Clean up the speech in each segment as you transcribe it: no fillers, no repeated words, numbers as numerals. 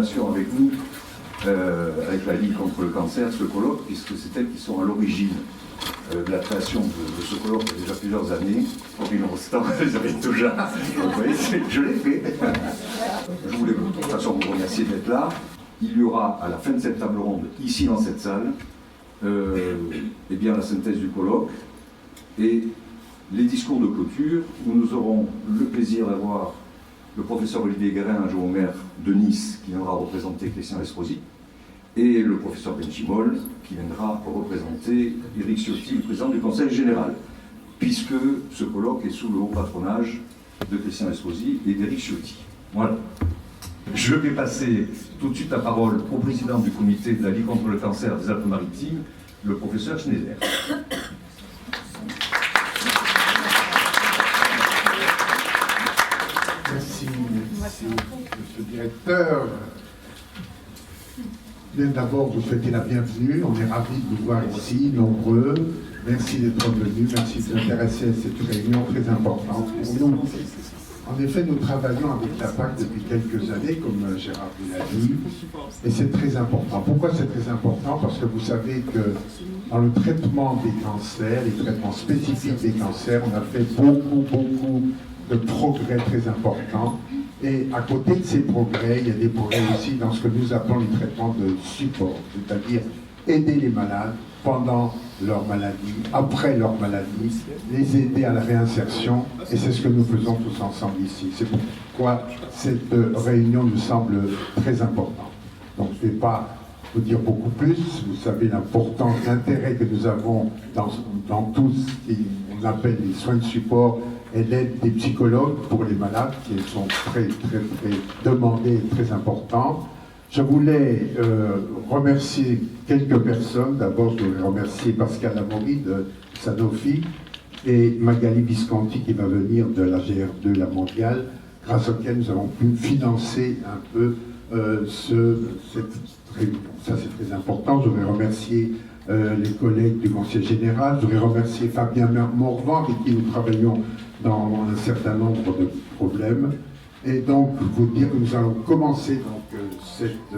relation avec nous, avec la Ligue contre le cancer, ce colloque, puisque c'est elles qui sont à l'origine de la création de ce colloque il y a déjà plusieurs années. Corinne Rostand, j'avais déjà. Vous voyez, je l'ai fait. Je voulais de toute façon vous remercier d'être là. Il y aura à la fin de cette table ronde, ici dans cette salle, eh bien, la synthèse du colloque et les discours de clôture où nous aurons le plaisir d'avoir le professeur Olivier Guérin, adjoint au maire de Nice, qui viendra représenter Christian Estrosi, et le professeur Benchimol, qui viendra représenter Éric Ciotti, le président du Conseil général, puisque ce colloque est sous le haut patronage de Christian Estrosi et d'Éric Ciotti. Voilà. Je vais passer tout de suite la parole au président du comité de la Ligue contre le cancer des Alpes-Maritimes, le professeur Schneider. Merci, monsieur le directeur. Bien d'abord, vous souhaitez la bienvenue. On est ravis de vous voir ici, nombreux. Merci d'être venus, merci de vous intéresser à cette réunion très importante pour nous. En effet, nous travaillons avec la PAC depuis quelques années, comme Gérard vous l'a dit, et c'est très important. Pourquoi c'est très important? Parce que vous savez que dans le traitement des cancers, les traitements spécifiques des cancers, on a fait beaucoup de progrès très importants. Et à côté de ces progrès, il y a des progrès aussi dans ce que nous appelons les traitements de support, c'est-à-dire aider les malades pendant leur maladie, après leur maladie, les aider à la réinsertion, et c'est ce que nous faisons tous ensemble ici. C'est pourquoi cette réunion nous semble très importante. Donc je ne vais pas vous dire beaucoup plus, vous savez l'importance, l'intérêt que nous avons dans tout ce qu'on appelle les soins de support et l'aide des psychologues pour les malades, qui sont très demandés et très importants. Je voulais remercier quelques personnes. D'abord, je voulais remercier Pascal Amaury de Sanofi et Magali Visconti qui va venir de la GR2, la mondiale, grâce auquel nous avons pu financer un peu cette réunion. Ça, c'est très important. Je voudrais remercier les collègues du Conseil général. Je voudrais remercier Fabien Morvan, avec qui nous travaillons dans un certain nombre de problèmes. Et donc, vous dire que nous allons commencer donc, cette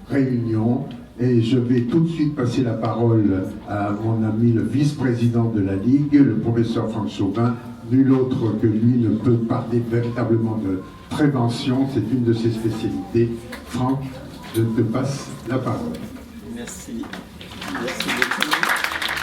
réunion. Et je vais tout de suite passer la parole à mon ami, le vice-président de la Ligue, le professeur Franck Chauvin. Nul autre que lui ne peut parler véritablement de prévention. C'est une de ses spécialités. Franck, je te passe la parole. Merci. Merci beaucoup.